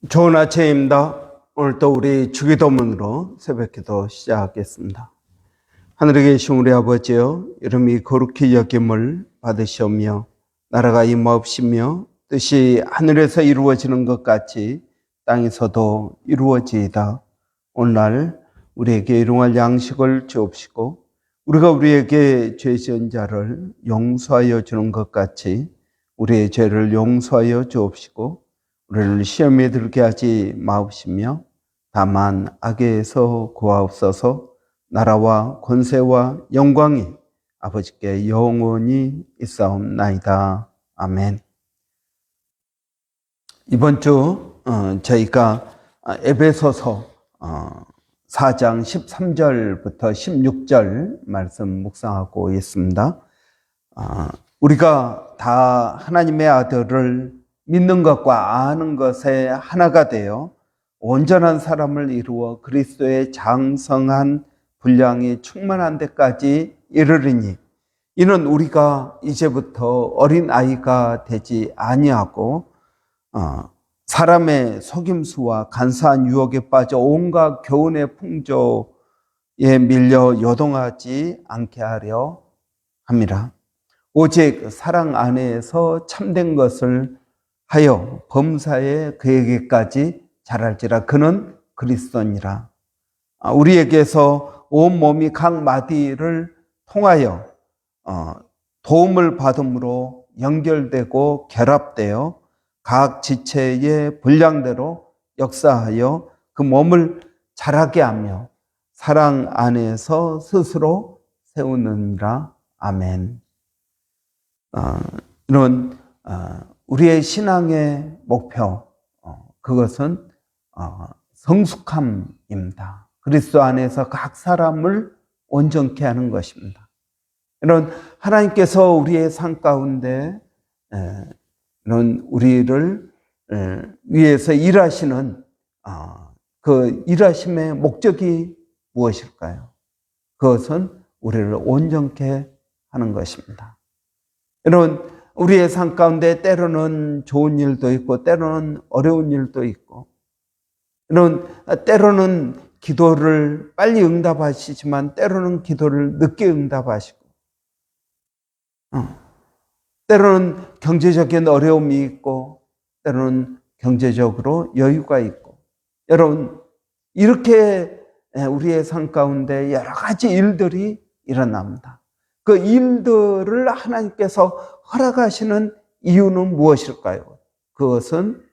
좋은 아침입니다. 오늘 또 우리 주기도문으로 새벽기도 시작하겠습니다. 하늘에 계신 우리 아버지여, 이름이 거룩히 여김을 받으시오며 나라가 임하옵시며 뜻이 하늘에서 이루어지는 것 같이 땅에서도 이루어지이다. 오늘날 우리에게 일용할 양식을 주옵시고 우리가 우리에게 죄 지은 자를 용서하여 주는 것 같이 우리의 죄를 용서하여 주옵시고 우리를 시험에 들게 하지 마옵시며 다만 악에서 구하옵소서. 나라와 권세와 영광이 아버지께 영원히 있사옵나이다. 아멘. 이번 주 저희가 에베소서 4장 13절부터 16절 말씀 묵상하고 있습니다. 우리가 다 하나님의 아들을 믿는 것과 아는 것에 하나가 되어 온전한 사람을 이루어 그리스도의 장성한 분량이 충만한 데까지 이르리니 이는 우리가 이제부터 어린아이가 되지 아니하고 사람의 속임수와 간사한 유혹에 빠져 온갖 교훈의 풍조에 밀려 요동하지 않게 하려 함이라. 오직 사랑 안에서 참된 것을 하여 범사에 그에게까지 자랄지라. 그는 그리스도니라. 우리에게서 온 몸이 각 마디를 통하여 도움을 받음으로 연결되고 결합되어 각 지체의 분량대로 역사하여 그 몸을 자라게 하며 사랑 안에서 스스로 세우느니라. 아멘. 이런 우리의 신앙의 목표, 그것은 성숙함입니다. 그리스도 안에서 각 사람을 온전케 하는 것입니다. 이런 하나님께서 우리의 삶 가운데 이런 우리를 위해서 일하시는 그 일하심의 목적이 무엇일까요? 그것은 우리를 온전케 하는 것입니다. 이런 우리의 삶 가운데 때로는 좋은 일도 있고 때로는 어려운 일도 있고 이런 때로는 기도를 빨리 응답하시지만 때로는 기도를 늦게 응답하시고 때로는 경제적인 어려움이 있고 때로는 경제적으로 여유가 있고 여러분 이렇게 우리의 삶 가운데 여러 가지 일들이 일어납니다. 그 일들을 하나님께서 허락하시는 이유는 무엇일까요? 그것은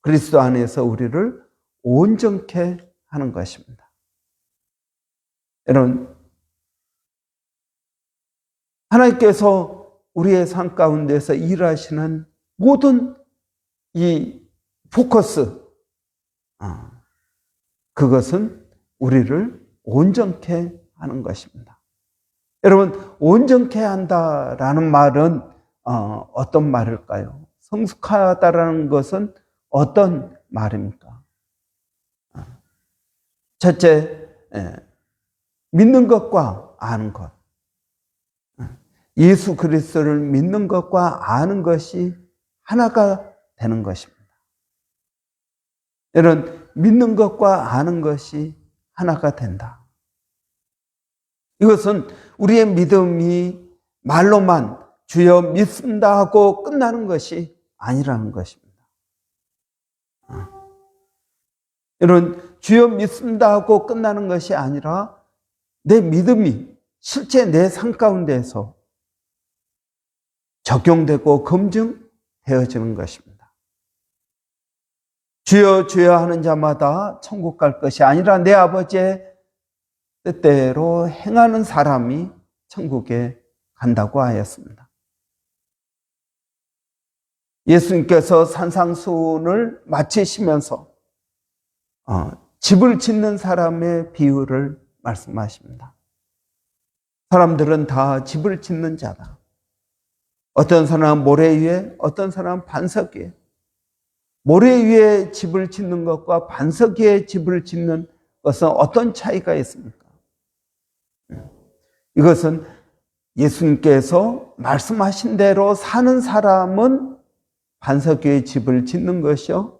그리스도 안에서 우리를 온전케 하는 것입니다. 여러분, 하나님께서 우리의 삶 가운데서 일하시는 모든 이 포커스, 그것은 우리를 온전케 하는 것입니다. 여러분, 온전케 한다라는 말은 어떤 말일까요? 성숙하다라는 것은 어떤 말입니까? 첫째, 믿는 것과 아는 것. 예수 그리스도를 믿는 것과 아는 것이 하나가 되는 것입니다. 여러분, 믿는 것과 아는 것이 하나가 된다. 이것은 우리의 믿음이 말로만 주여 믿습니다 하고 끝나는 것이 아니라는 것입니다. 이런 주여 믿습니다 하고 끝나는 것이 아니라 내 믿음이 실제 내 삶 가운데에서 적용되고 검증되어지는 것입니다. 주여 주여 하는 자마다 천국 갈 것이 아니라 내 아버지의 뜻대로 행하는 사람이 천국에 간다고 하였습니다. 예수님께서 산상수훈을 마치시면서 집을 짓는 사람의 비유를 말씀하십니다. 사람들은 다 집을 짓는 자다. 어떤 사람은 모래 위에, 어떤 사람은 반석 위에. 모래 위에 집을 짓는 것과 반석 위에 집을 짓는 것은 어떤 차이가 있습니까? 이것은 예수님께서 말씀하신 대로 사는 사람은 반석 위에 집을 짓는 것이요,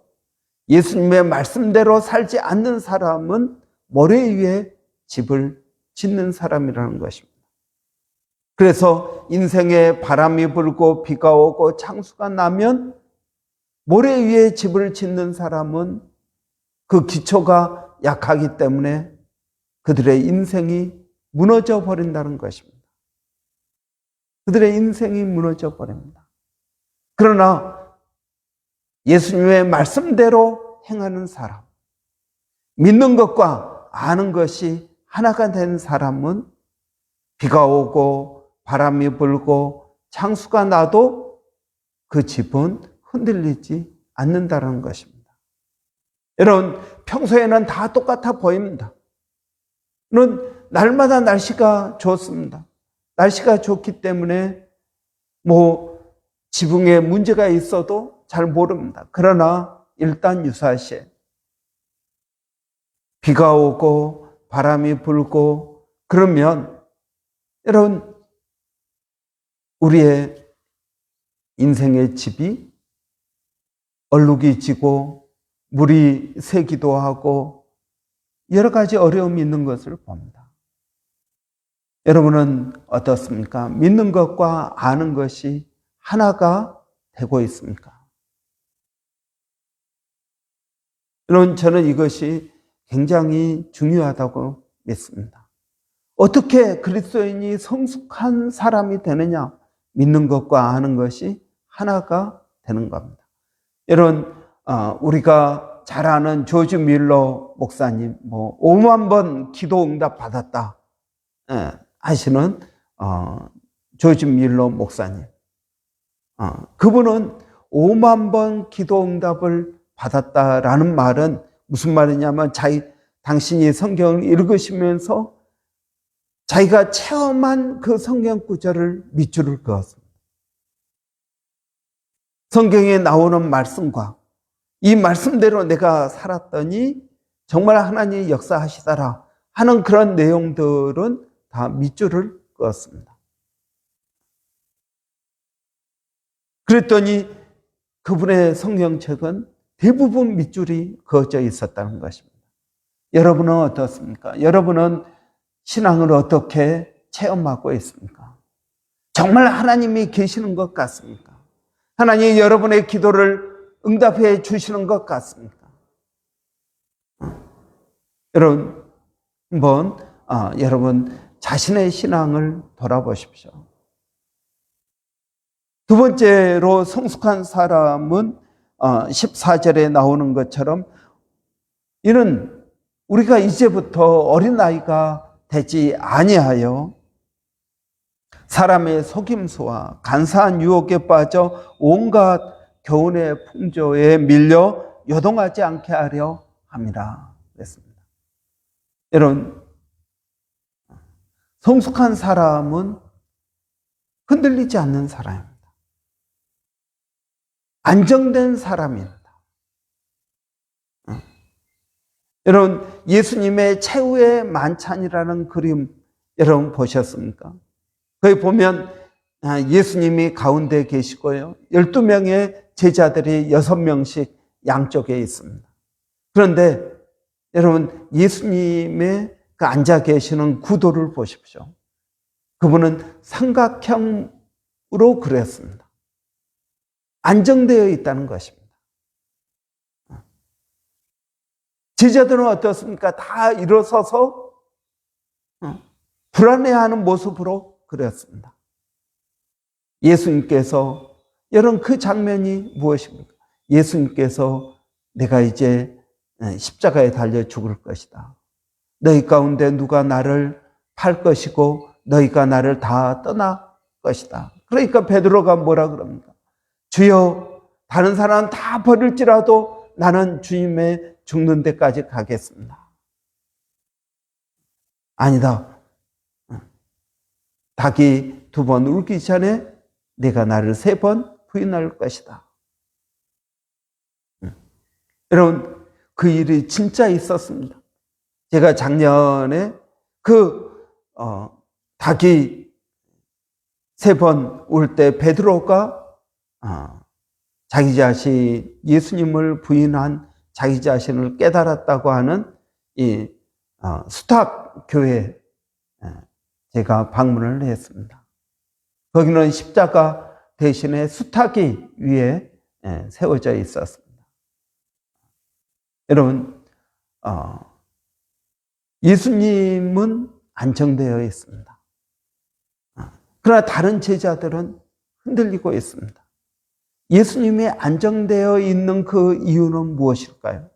예수님의 말씀대로 살지 않는 사람은 모래 위에 집을 짓는 사람이라는 것입니다. 그래서 인생에 바람이 불고 비가 오고 창수가 나면 모래 위에 집을 짓는 사람은 그 기초가 약하기 때문에 그들의 인생이 무너져 버린다는 것입니다. 그들의 인생이 무너져 버립니다. 그러나 예수님의 말씀대로 행하는 사람, 믿는 것과 아는 것이 하나가 된 사람은 비가 오고 바람이 불고 창수가 나도 그 집은 흔들리지 않는다는 것입니다. 여러분, 평소에는 다 똑같아 보입니다. 날마다 날씨가 좋습니다. 날씨가 좋기 때문에 지붕에 문제가 있어도 잘 모릅니다. 그러나 일단 유사시에 비가 오고 바람이 불고 그러면 여러분, 우리의 인생의 집이 얼룩이 지고 물이 새기도 하고 여러 가지 어려움이 있는 것을 봅니다. 여러분은 어떻습니까? 믿는 것과 아는 것이 하나가 되고 있습니까? 여러분, 저는 이것이 굉장히 중요하다고 믿습니다. 어떻게 그리스도인이 성숙한 사람이 되느냐? 믿는 것과 아는 것이 하나가 되는 겁니다. 여러분, 우리가 잘 아는 조지 밀러 목사님, 5만 번 기도 응답 받았다 하시는 조지 밀러 목사님. 그분은 5만 번 기도 응답을 받았다라는 말은 무슨 말이냐면 당신이 성경을 읽으시면서 자기가 체험한 그 성경 구절을 밑줄을 그었습니다. 성경에 나오는 말씀과 이 말씀대로 내가 살았더니 정말 하나님이 역사하시더라 하는 그런 내용들은 다 밑줄을 그었습니다. 그랬더니 그분의 성경책은 대부분 밑줄이 그어져 있었다는 것입니다. 여러분은 어떻습니까? 여러분은 신앙을 어떻게 체험하고 있습니까? 정말 하나님이 계시는 것 같습니까? 하나님이 여러분의 기도를 응답해 주시는 것 같습니까? 여러분, 한번 여러분 자신의 신앙을 돌아보십시오. 두 번째로 성숙한 사람은 14절에 나오는 것처럼 이는 우리가 이제부터 어린아이가 되지 아니하여 사람의 속임수와 간사한 유혹에 빠져 온갖 교훈의 풍조에 밀려 요동하지 않게 하려 함이라 그랬습니다. 여러분, 성숙한 사람은 흔들리지 않는 사람입니다. 안정된 사람입니다. 여러분, 예수님의 최후의 만찬이라는 그림 여러분 보셨습니까? 거기 보면 예수님이 가운데 계시고요. 12명의 제자들이 6명씩 양쪽에 있습니다. 그런데 여러분, 예수님의 그 앉아 계시는 구도를 보십시오. 그분은 삼각형으로 그렸습니다. 안정되어 있다는 것입니다. 제자들은 어떻습니까? 다 일어서서 불안해하는 모습으로 그렸습니다. 예수님께서, 여러분 그 장면이 무엇입니까? 예수님께서 내가 이제 십자가에 달려 죽을 것이다. 너희 가운데 누가 나를 팔 것이고 너희가 나를 다 떠날 것이다. 그러니까 베드로가 뭐라 그럽니까? 주여, 다른 사람은 다 버릴지라도 나는 주님의 죽는 데까지 가겠습니다. 아니다. 닭이 2번 울기 전에 내가 나를 3번 부인할 것이다. 여러분, 그 일이 진짜 있었습니다. 제가 작년에 닭이 3번 울 때 베드로가 자기 자신 예수님을 부인한 자기 자신을 깨달았다고 하는 이 수탁 교회 제가 방문을 했습니다. 거기는 십자가 대신에 수탁이 위에 세워져 있었습니다. 여러분, 예수님은 안정되어 있습니다. 그러나 다른 제자들은 흔들리고 있습니다. 예수님이 안정되어 있는 그 이유는 무엇일까요?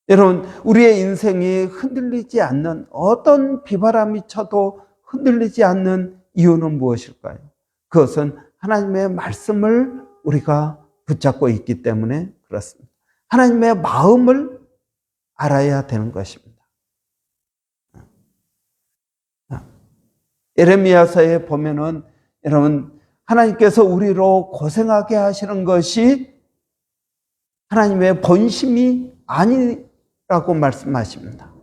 여러분, 우리의 인생이 흔들리지 않는, 어떤 비바람이 쳐도 흔들리지 않는 이유는 무엇일까요? 그것은 하나님의 말씀을 우리가 붙잡고 있기 때문에 그렇습니다. 하나님의 마음을 알아야 되는 것입니다. 예레미야서에 보면은 여러분, 하나님께서 우리로 고생하게 하시는 것이 하나님의 본심이 아니라고 말씀하십니다.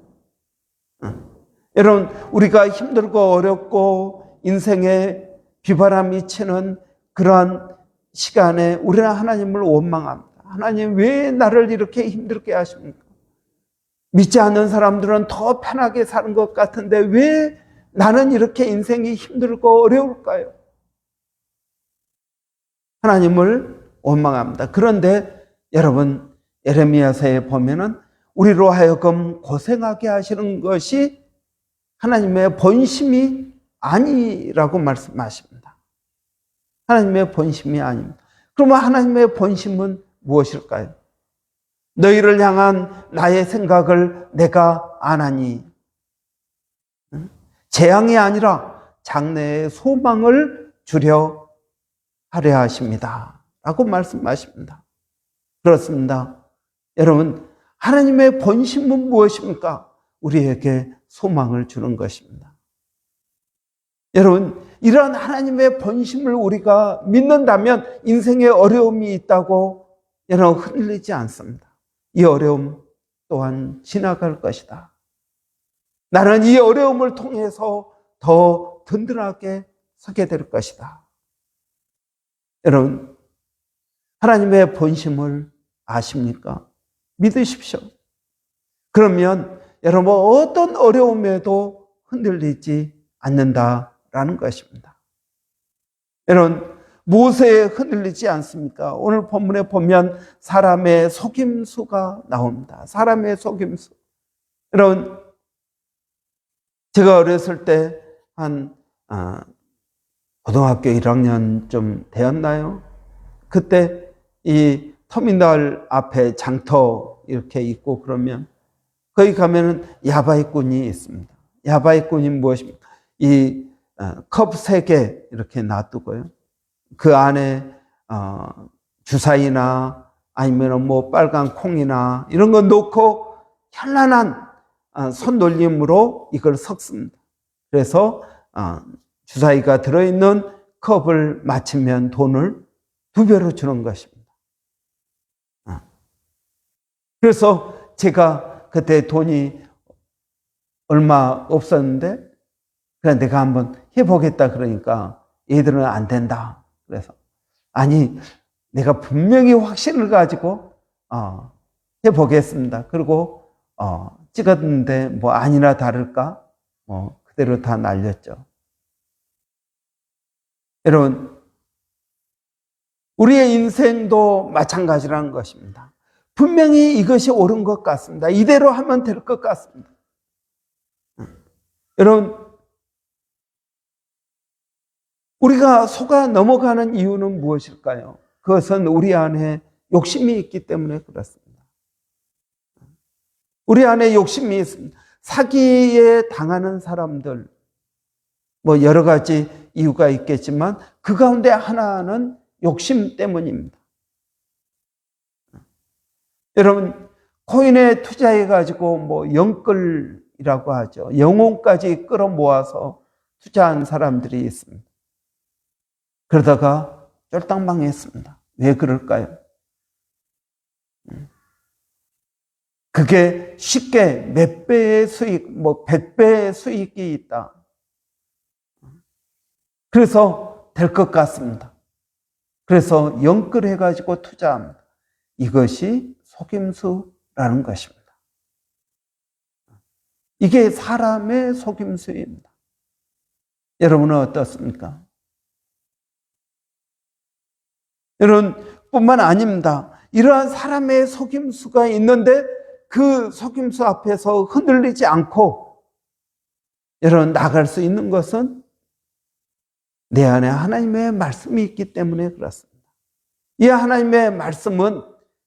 여러분, 우리가 힘들고 어렵고 인생에 비바람이 치는 그러한 시간에 우리는 하나님을 원망합니다. 하나님, 왜 나를 이렇게 힘들게 하십니까? 믿지 않는 사람들은 더 편하게 사는 것 같은데 왜 나는 이렇게 인생이 힘들고 어려울까요? 하나님을 원망합니다. 그런데 여러분, 예레미야서에 보면은 우리로 하여금 고생하게 하시는 것이 하나님의 본심이 아니라고 말씀하십니다. 하나님의 본심이 아닙니다. 그러면 하나님의 본심은 무엇일까요? 너희를 향한 나의 생각을 내가 아나니, 재앙이 아니라 장래의 소망을 주려 하려 하십니다. 라고 말씀하십니다. 그렇습니다. 여러분, 하나님의 본심은 무엇입니까? 우리에게 소망을 주는 것입니다. 여러분, 이러한 하나님의 본심을 우리가 믿는다면 인생에 어려움이 있다고 여러분 흔들리지 않습니다. 이 어려움 또한 지나갈 것이다. 나는 이 어려움을 통해서 더 든든하게 서게 될 것이다. 여러분, 하나님의 본심을 아십니까? 믿으십시오. 그러면 여러분 어떤 어려움에도 흔들리지 않는다라는 것입니다. 여러분, 무엇에 흔들리지 않습니까? 오늘 본문에 보면 사람의 속임수가 나옵니다. 사람의 속임수. 여러분, 제가 어렸을 때 한 고등학교 1학년쯤 되었나요? 그때 이 터미널 앞에 장터 이렇게 있고 그러면 거기 가면은 야바이꾼이 있습니다. 야바이꾼이 무엇입니까? 이 컵 3개 이렇게 놔두고요. 그 안에 주사위나 아니면 뭐 빨간 콩이나 이런 거 넣고 현란한 손놀림으로 이걸 섞습니다. 그래서 주사위가 들어있는 컵을 맞추면 돈을 2배로 주는 것입니다. 그래서 제가 그때 돈이 얼마 없었는데 그냥 내가 한번 해보겠다 그러니까 얘들은 안 된다. 그래서 아니, 내가 분명히 확신을 가지고 해보겠습니다. 그리고 찍었는데 뭐 아니나 다를까 그대로 다 날렸죠. 여러분, 우리의 인생도 마찬가지라는 것입니다. 분명히 이것이 옳은 것 같습니다. 이대로 하면 될 것 같습니다. 여러분, 우리가 속아 넘어가는 이유는 무엇일까요? 그것은 우리 안에 욕심이 있기 때문에 그렇습니다. 우리 안에 욕심이 있습니다. 사기에 당하는 사람들, 뭐 여러 가지 이유가 있겠지만 그 가운데 하나는 욕심 때문입니다. 여러분, 코인에 투자해가지고 뭐 영끌이라고 하죠. 영혼까지 끌어모아서 투자한 사람들이 있습니다. 그러다가 쫄딱 망했습니다. 왜 그럴까요? 그게 쉽게 몇 배의 수익, 뭐 100배의 수익이 있다. 그래서 될 것 같습니다. 그래서 영끌해가지고 투자합니다. 이것이 속임수라는 것입니다. 이게 사람의 속임수입니다. 여러분은 어떻습니까? 여러분 뿐만 아닙니다. 이러한 사람의 속임수가 있는데 그 속임수 앞에서 흔들리지 않고 여러분 나갈 수 있는 것은 내 안에 하나님의 말씀이 있기 때문에 그렇습니다. 이 하나님의 말씀은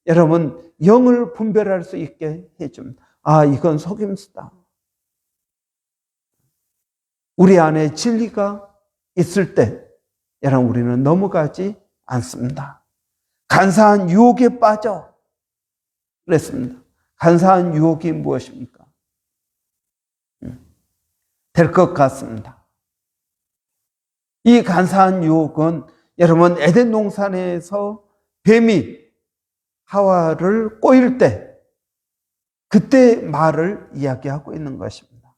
여러분 영을 분별할 수 있게 해줍니다. 아, 이건 속임수다. 우리 안에 진리가 있을 때 여러분 우리는 넘어가지 않습니다. 간사한 유혹에 빠져 그랬습니다. 간사한 유혹이 무엇입니까? 될 것 같습니다. 이 간사한 유혹은 여러분 에덴 동산에서 뱀이 하와를 꼬일 때 그때 말을 이야기하고 있는 것입니다.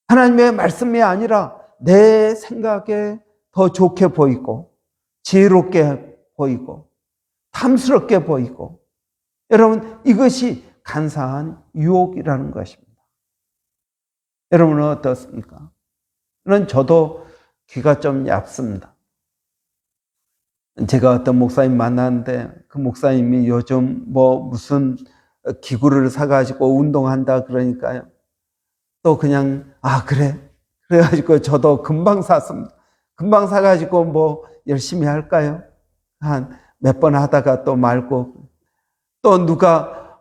하나님의 말씀이 아니라 내 생각에 더 좋게 보이고 지혜롭게 보이고 탐스럽게 보이고 여러분 이것이 간사한 유혹이라는 것입니다. 여러분은 어떻습니까? 저도 귀가 좀 얇습니다. 제가 어떤 목사님 만났는데 그 목사님이 요즘 무슨 기구를 사가지고 운동한다 그러니까요. 또 그냥 그래. 그래가지고 저도 금방 샀습니다. 금방 사가지고 열심히 할까요? 한 몇 번 하다가 또 말고 또 누가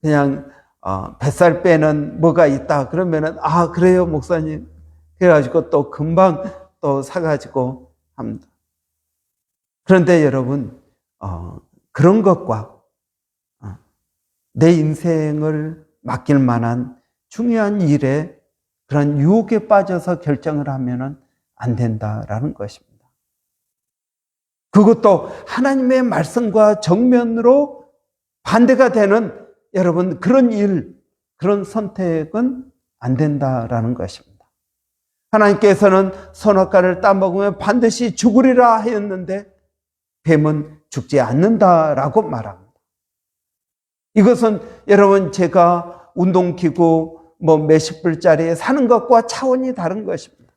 그냥 뱃살 빼는 뭐가 있다 그러면은 그래요 목사님. 그래가지고 또 금방 또 사가지고 합니다. 그런데 여러분 그런 것과 내 인생을 맡길 만한 중요한 일에 그런 유혹에 빠져서 결정을 하면은 안 된다라는 것입니다. 그것도 하나님의 말씀과 정면으로 반대가 되는 여러분 그런 일, 그런 선택은 안 된다라는 것입니다. 하나님께서는 선악과를 따먹으면 반드시 죽으리라 하였는데 뱀은 죽지 않는다라고 말합니다. 이것은 여러분 제가 운동기구 몇십 불짜리 사는 것과 차원이 다른 것입니다.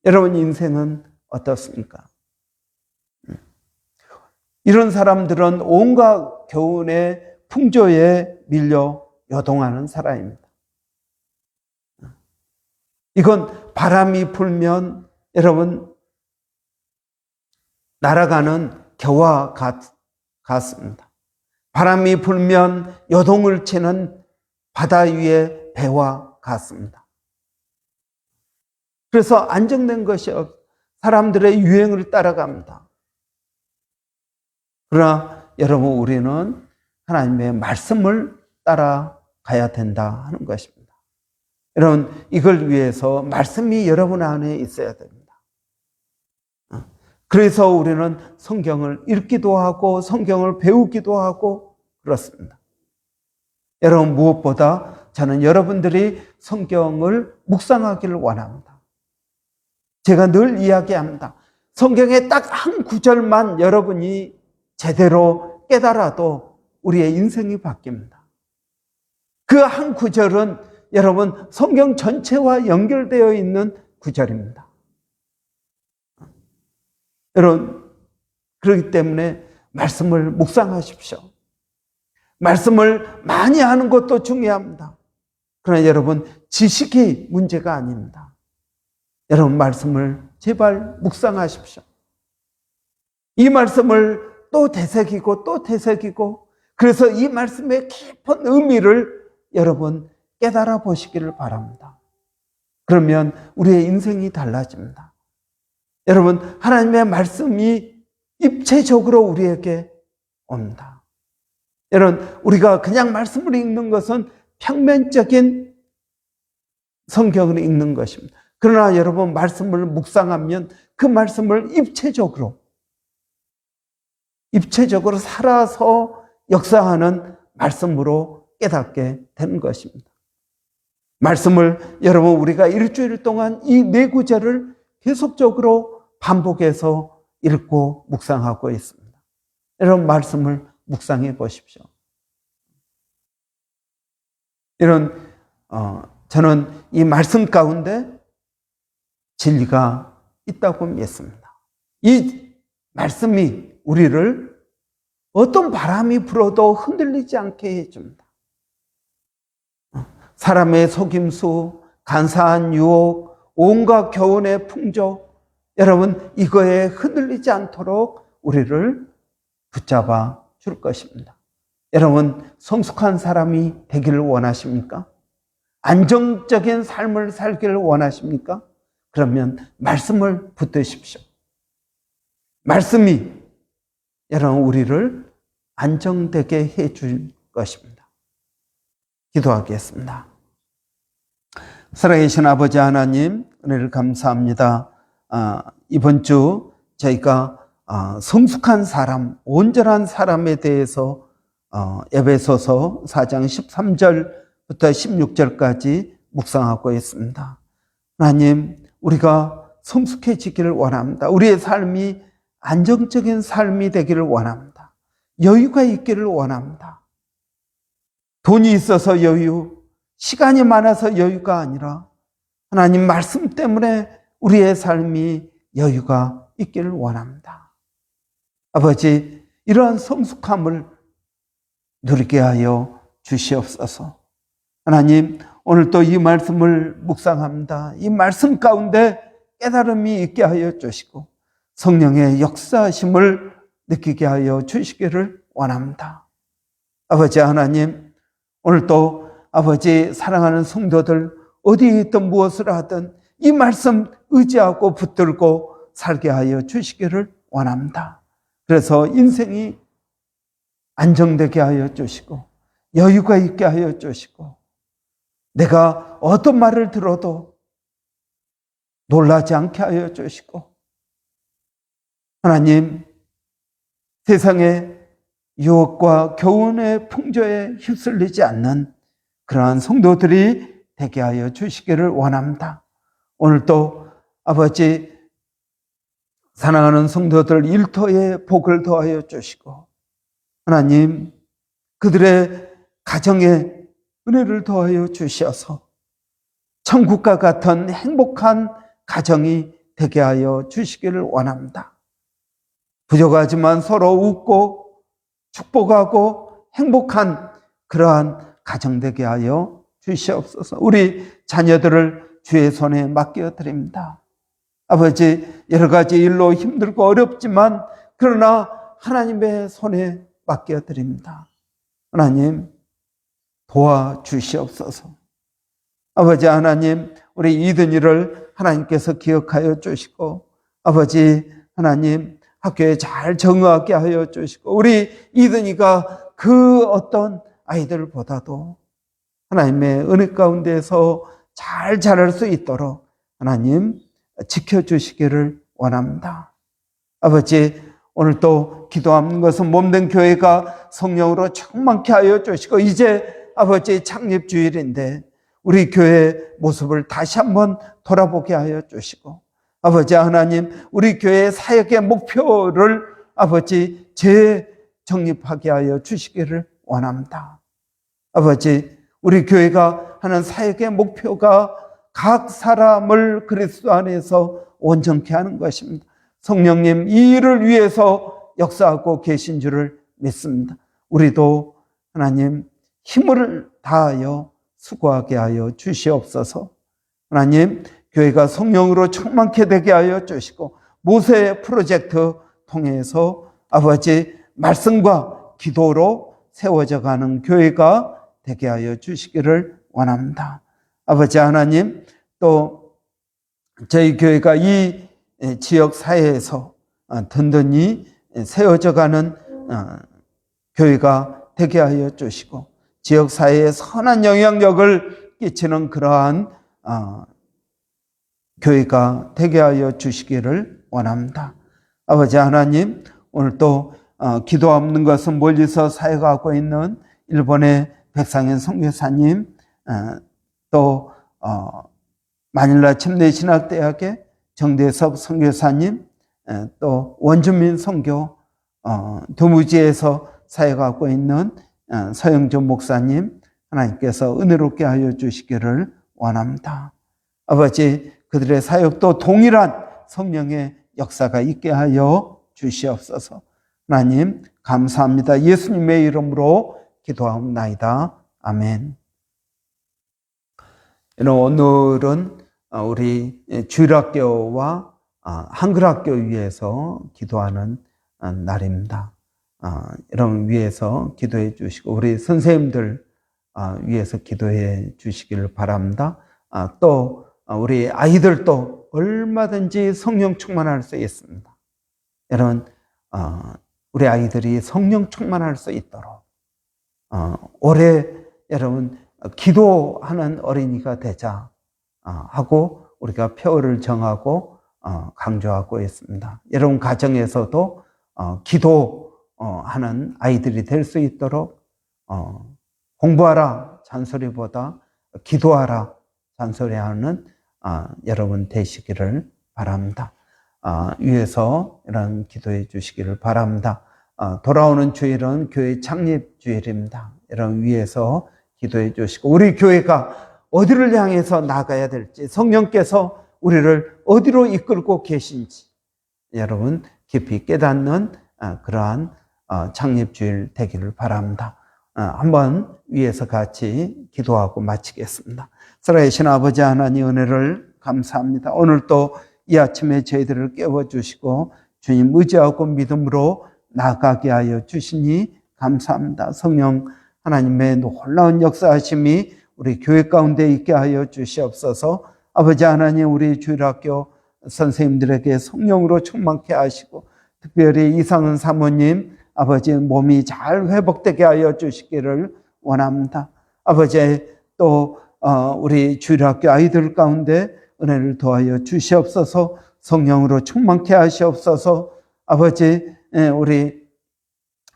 여러분 인생은 어떻습니까? 이런 사람들은 온갖 교훈의 풍조에 밀려 요동하는 사람입니다. 이건 바람이 불면 여러분 날아가는 겨와 같습니다. 바람이 불면 요동을 치는 바다 위의 배와 같습니다. 그래서 안정된 것이 사람들의 유행을 따라갑니다. 그러나 여러분 우리는 하나님의 말씀을 따라가야 된다 하는 것입니다. 여러분 이걸 위해서 말씀이 여러분 안에 있어야 됩니다. 그래서 우리는 성경을 읽기도 하고 성경을 배우기도 하고 그렇습니다. 여러분 무엇보다 저는 여러분들이 성경을 묵상하기를 원합니다. 제가 늘 이야기합니다. 성경의 딱 한 구절만 여러분이 제대로 깨달아도 우리의 인생이 바뀝니다. 그 한 구절은 여러분 성경 전체와 연결되어 있는 구절입니다. 여러분 그렇기 때문에 말씀을 묵상하십시오. 말씀을 많이 하는 것도 중요합니다. 그러나 여러분 지식이 문제가 아닙니다. 여러분 말씀을 제발 묵상하십시오. 이 말씀을 또 되새기고 또 되새기고 그래서 이 말씀의 깊은 의미를 여러분 깨달아 보시기를 바랍니다. 그러면 우리의 인생이 달라집니다. 여러분 하나님의 말씀이 입체적으로 우리에게 옵니다. 여러분 우리가 그냥 말씀을 읽는 것은 평면적인 성경을 읽는 것입니다. 그러나 여러분 말씀을 묵상하면 그 말씀을 입체적으로 살아서 역사하는 말씀으로 깨닫게 되는 것입니다. 말씀을 여러분 우리가 일주일 동안 이 4구절을 계속적으로 반복해서 읽고 묵상하고 있습니다. 여러분 말씀을 묵상해 보십시오. 저는 이 말씀 가운데 진리가 있다고 믿습니다. 이 말씀이 우리를 어떤 바람이 불어도 흔들리지 않게 해줍니다. 사람의 속임수, 간사한 유혹, 온갖 교훈의 풍조, 여러분 이거에 흔들리지 않도록 우리를 붙잡아 줄 것입니다. 여러분 성숙한 사람이 되기를 원하십니까? 안정적인 삶을 살기를 원하십니까? 그러면 말씀을 붙드십시오. 말씀이 여러분 우리를 안정되게 해줄 것입니다. 기도하겠습니다. 살아계신 아버지 하나님, 은혜를 감사합니다. 이번 주 저희가 성숙한 사람, 온전한 사람에 대해서 에베소서 4장 13절부터 16절까지 묵상하고 있습니다. 하나님, 우리가 성숙해지기를 원합니다. 우리의 삶이 안정적인 삶이 되기를 원합니다. 여유가 있기를 원합니다. 돈이 있어서 여유, 시간이 많아서 여유가 아니라 하나님 말씀 때문에 우리의 삶이 여유가 있기를 원합니다. 아버지, 이러한 성숙함을 누리게 하여 주시옵소서. 하나님, 오늘 또 이 말씀을 묵상합니다. 이 말씀 가운데 깨달음이 있게 하여 주시고 성령의 역사하심을 느끼게 하여 주시기를 원합니다. 아버지 하나님, 오늘 또 아버지 사랑하는 성도들 어디에 있든 무엇을 하든 이 말씀 의지하고 붙들고 살게 하여 주시기를 원합니다. 그래서 인생이 안정되게 하여 주시고 여유가 있게 하여 주시고 내가 어떤 말을 들어도 놀라지 않게 하여 주시고 하나님 세상의 유혹과 교훈의 풍조에 휩쓸리지 않는 그러한 성도들이 되게 하여 주시기를 원합니다. 오늘도 아버지 사랑하는 성도들 일터에 복을 더하여 주시고 하나님 그들의 가정에 은혜를 더하여 주셔서 천국과 같은 행복한 가정이 되게 하여 주시기를 원합니다. 부족하지만 서로 웃고 축복하고 행복한 그러한 가정 되게 하여 주시옵소서. 우리 자녀들을 주의 손에 맡겨드립니다. 아버지, 여러 가지 일로 힘들고 어렵지만 그러나 하나님의 손에 맡겨드립니다. 하나님 도와주시옵소서. 아버지 하나님, 우리 이든이를 하나님께서 기억하여 주시고 아버지 하나님 학교에 잘 적응하게 하여 주시고 우리 이든이가 그 어떤 아이들보다도 하나님의 은혜 가운데서 잘 자랄 수 있도록 하나님 지켜주시기를 원합니다. 아버지, 오늘 또 기도하는 것은 몸된 교회가 성령으로 충만케 하여 주시고 이제 아버지 창립주일인데 우리 교회의 모습을 다시 한번 돌아보게 하여 주시고 아버지 하나님 우리 교회의 사역의 목표를 아버지 재정립하게 하여 주시기를 원합니다. 아버지, 우리 교회가 하는 사역의 목표가 각 사람을 그리스도 안에서 온전케 하는 것입니다. 성령님 이 일을 위해서 역사하고 계신 줄을 믿습니다. 우리도 하나님 힘을 다하여 수고하게 하여 주시옵소서. 하나님 교회가 성령으로 충만케 되게 하여 주시고 모세 프로젝트 통해서 아버지 말씀과 기도로 세워져 가는 교회가 되게 하여 주시기를 원합니다. 아버지 하나님, 또 저희 교회가 이 지역 사회에서 든든히 세워져 가는 교회가 되게 하여 주시고 지역 사회에 선한 영향력을 끼치는 그러한 교회가 되게 하여 주시기를 원합니다. 아버지 하나님, 오늘 또 기도 없는 것은 멀리서 사역하고 있는 일본의 백상현 선교사님, 또 마닐라 침례신학대학의 정대섭 선교사님, 또 원주민 선교 도무지에서 사역하고 있는 서영조 목사님 하나님께서 은혜롭게 하여 주시기를 원합니다. 아버지, 그들의 사역도 동일한 성령의 역사가 있게 하여 주시옵소서. 하나님 감사합니다. 예수님의 이름으로 기도하옵나이다. 아멘. 오늘은 우리 주일학교와 한글학교 위해서 기도하는 날입니다. 이런 위해서 기도해 주시고 우리 선생님들 위해서 기도해 주시기를 바랍니다. 또 우리 아이들도 얼마든지 성령 충만할 수 있습니다. 여러분, 우리 아이들이 성령 충만할 수 있도록 올해 여러분 기도하는 어린이가 되자 하고 우리가 표를 정하고 강조하고 있습니다. 여러분 가정에서도 기도하는 아이들이 될 수 있도록 공부하라 잔소리보다 기도하라 잔소리하는 여러분 되시기를 바랍니다. 위에서 이런 기도해 주시기를 바랍니다. 돌아오는 주일은 교회 창립 주일입니다. 이런 위에서 기도해 주시고 우리 교회가 어디를 향해서 나가야 될지 성령께서 우리를 어디로 이끌고 계신지 여러분 깊이 깨닫는 그러한 창립 주일 되기를 바랍니다. 한번 위에서 같이 기도하고 마치겠습니다. 살아계신 아버지 하나님 은혜를 감사합니다. 오늘 또 이 아침에 저희들을 깨워주시고 주님 의지하고 믿음으로 나아가게 하여 주시니 감사합니다. 성령 하나님의 놀라운 역사하심이 우리 교회 가운데 있게 하여 주시옵소서. 아버지 하나님 우리 주일학교 선생님들에게 성령으로 충만케 하시고 특별히 이상은 사모님 아버지 몸이 잘 회복되게 하여 주시기를 원합니다. 아버지 또 우리 주일학교 아이들 가운데 은혜를 더하여 주시옵소서. 성령으로 충만케 하시옵소서. 아버지 우리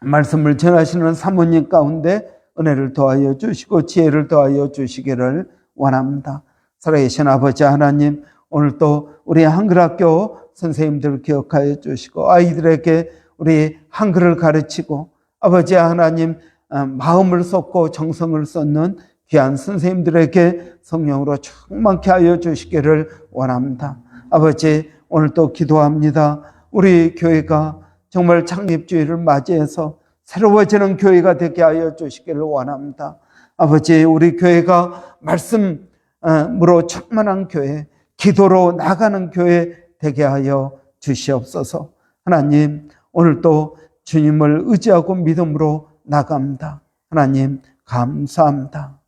말씀을 전하시는 사모님 가운데 은혜를 더하여 주시고 지혜를 더하여 주시기를 원합니다. 살아계신 아버지 하나님 오늘도 우리 한글학교 선생님들 기억하여 주시고 아이들에게 우리 한글을 가르치고 아버지 하나님 마음을 쏟고 정성을 쏟는 귀한 선생님들에게 성령으로 충만케 하여 주시기를 원합니다. 아버지 오늘도 기도합니다. 우리 교회가 정말 창립주의를 맞이해서 새로워지는 교회가 되게 하여 주시기를 원합니다. 아버지 우리 교회가 말씀으로 충만한 교회, 기도로 나가는 교회 되게 하여 주시옵소서. 하나님 오늘도 주님을 의지하고 믿음으로 나갑니다. 하나님 감사합니다.